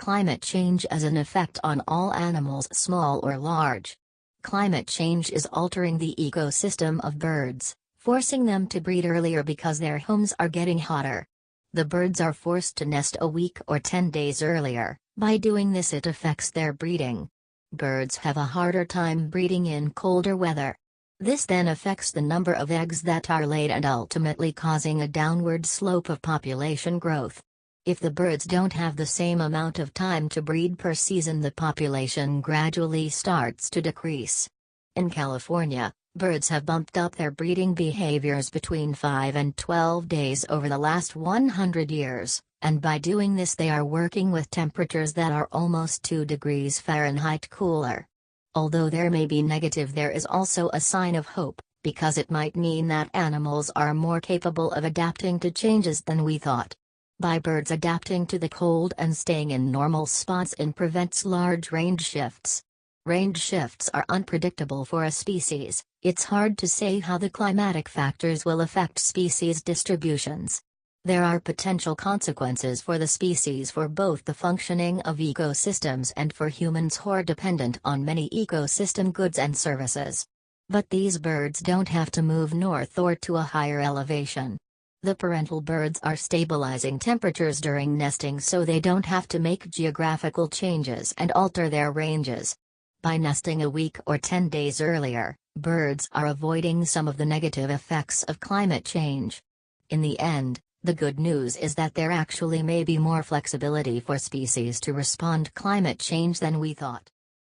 climate change as an effect on all animals, small or large. Climate change is altering the ecosystem of birds, forcing them to breed earlier because their homes are getting hotter. The birds are forced to nest a week or 10 days earlier. By doing this, it affects their breeding. Birds have a harder time breeding in colder weather. This then affects the number of eggs that are laid and ultimately causing a downward slope of population growth. If the birds don't have the same amount of time to breed per season, the population gradually starts to decrease. In California, birds have bumped up their breeding behaviors between 5 and 12 days over the last 100 years, and by doing this they are working with temperatures that are almost 2 degrees Fahrenheit cooler. Although there may be negative, there is also a sign of hope, because it might mean that animals are more capable of adapting to changes than we thought. By birds adapting to the cold and staying in normal spots, it prevents large range shifts. Range shifts are unpredictable for a species. It's hard to say how the climatic factors will affect species distributions. There are potential consequences for the species for both the functioning of ecosystems and for humans who are dependent on many ecosystem goods and services. But these birds don't have to move north or to a higher elevation. The parental birds are stabilizing temperatures during nesting, so they don't have to make geographical changes and alter their ranges. By nesting a week or 10 days earlier, birds are avoiding some of the negative effects of climate change. In the end, the good news is that there actually may be more flexibility for species to respond to climate change than we thought.